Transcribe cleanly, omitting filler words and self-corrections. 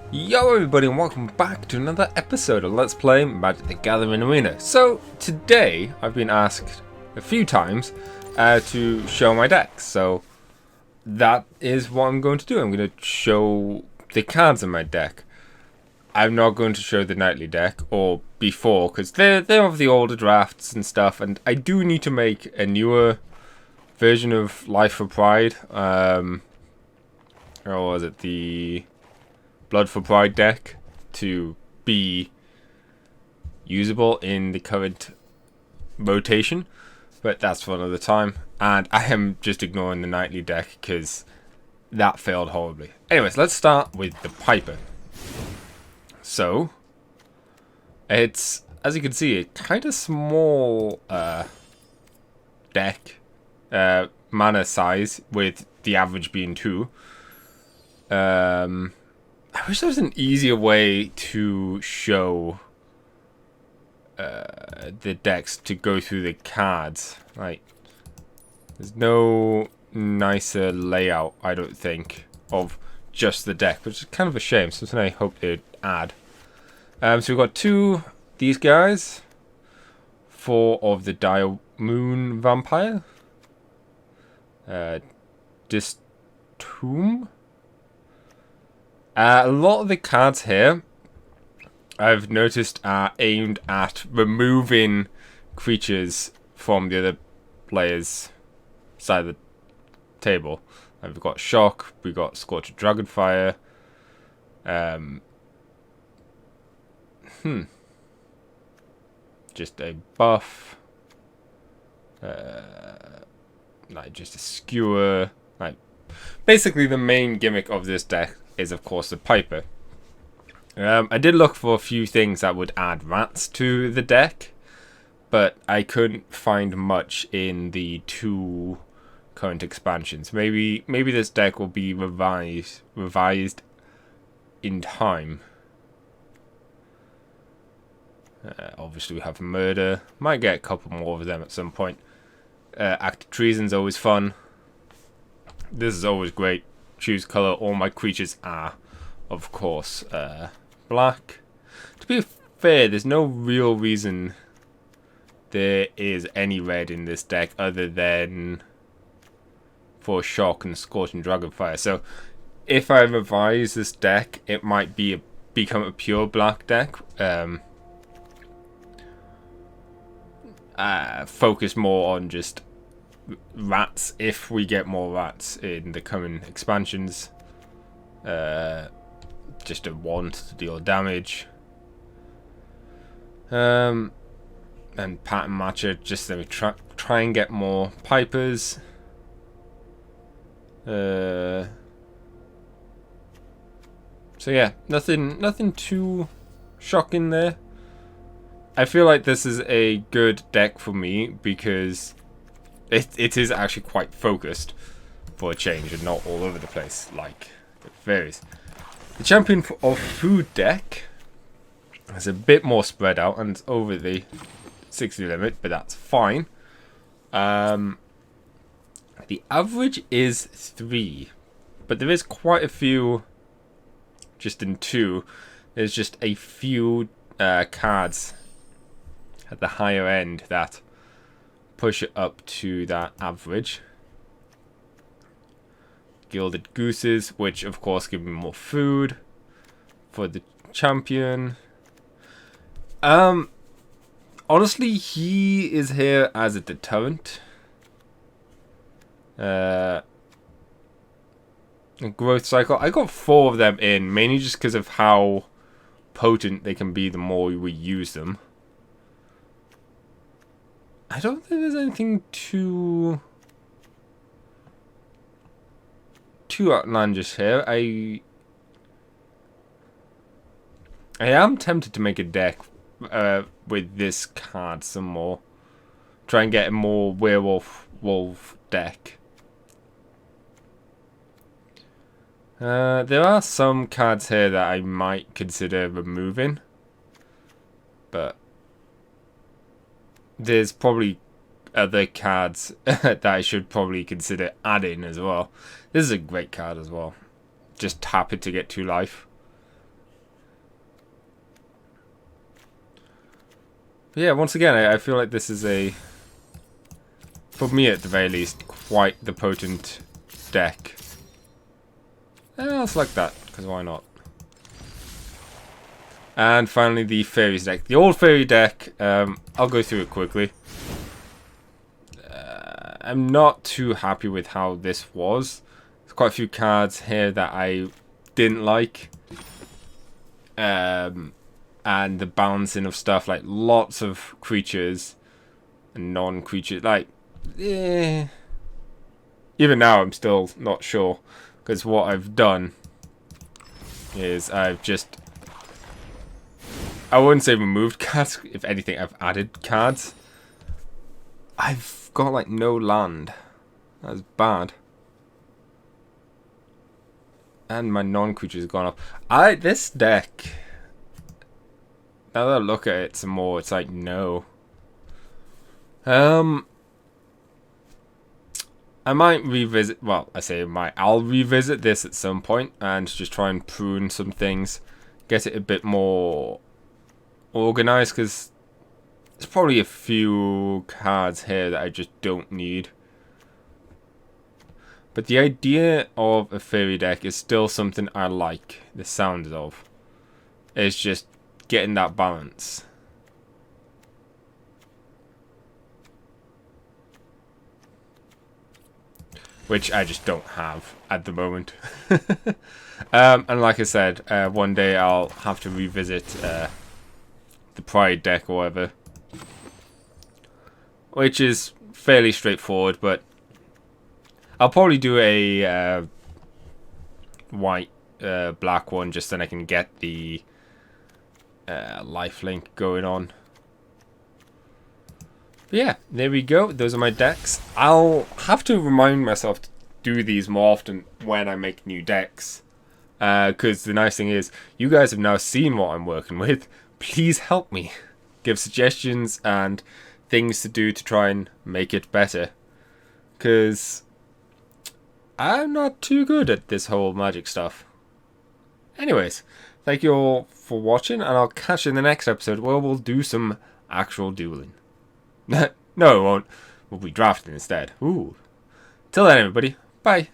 Yo everybody and welcome back to another episode of Let's Play Magic the Gathering Arena. So today I've been asked a few times to show my decks, so that is what I'm going to do. I'm going to show the cards in my deck. I'm not going to show the nightly deck or before because they're of the older drafts and stuff, and I do need to make a newer version of Life for Pride. Or was it the Blood for Pride deck to be usable in the current rotation, but that's for another time. And I am just ignoring the nightly deck because that failed horribly. Anyways, let's start with the Piper. So it's, as you can see, a kind of small deck, mana size, with the average being 2. I wish there was an easier way to show the decks to go through the cards. Like, there's no nicer layout, I don't think, of just the deck, which is kind of a shame. Something I hope they'd add. So we've got 2 these guys, 4 of the Dire Moon Vampire, Distomb. A lot of the cards here I've noticed are aimed at removing creatures from the other player's side of the table. And we've got Shock, we've got Scorch of Dragonfire. Just a buff. Like just a skewer. Like basically the main gimmick of this deck is of course the Piper. I did look for a few things that would add rats to the deck, but I couldn't find much in the 2 current expansions. Maybe this deck will be revised in time. Obviously we have Murder. Might get a couple more of them at some point. Act of Treason's always fun. This is always great. Choose color. All my creatures are, of course, black. To be fair, there's no real reason there is any red in this deck other than for Shock and Scorching Dragonfire. So if I revise this deck, it might become a pure black deck. Focus more on just rats if we get more rats in the coming expansions. Just a wand to deal damage. And pattern matcher just so we try and get more Pipers. So yeah, nothing too shocking there. I feel like this is a good deck for me because it is actually quite focused for a change and not all over the place like it varies. The Champion of Food deck is a bit more spread out and over the 60 limit, but that's fine. The average is 3, but there is quite a few just in 2. There's just a few cards at the higher end that push it up to that average. Gilded Gooses, which of course give me more food for the champion. Honestly, he is here as a deterrent. Growth cycle. I got 4 of them in, mainly just because of how potent they can be the more we use them. I don't think there's anything too outlandish here. I am tempted to make a deck with this card some more. Try and get a more werewolf deck. There are some cards here that I might consider removing, but there's probably other cards that I should probably consider adding as well. This is a great card as well. Just tap it to get 2 life. But yeah, once again, I feel like this is a, for me at the very least, quite the potent deck. Let's like that, because why not? And finally, the fairies deck. The old fairy deck, I'll go through it quickly. I'm not too happy with how this was. There's quite a few cards here that I didn't like. And the balancing of stuff, like lots of creatures and non-creatures. Like, even now I'm still not sure. Because what I've done is I've just, I wouldn't say removed cards. If anything, I've added cards. I've got like no land. That's bad. And my non-creatures have gone up. This deck, now that I look at it some more, it's like no. I might revisit, well, I say might, I'll revisit this at some point and just try and prune some things, get it a bit more organized, because there's probably a few cards here that I just don't need. But the idea of a fairy deck is still something I like the sound of. It's just getting that balance. Which I just don't have at the moment. And like I said, one day I'll have to revisit the Pride deck or whatever. Which is fairly straightforward, but I'll probably do a white, black one just then I can get the lifelink going on. But yeah, there we go. Those are my decks. I'll have to remind myself to do these more often when I make new decks. Because the nice thing is, you guys have now seen what I'm working with. Please help me. Give suggestions and things to do to try and make it better. Because I'm not too good at this whole magic stuff. Anyways, thank you all for watching, and I'll catch you in the next episode where we'll do some actual dueling. No, it won't. We'll be drafting instead. Ooh. Till then, everybody. Bye.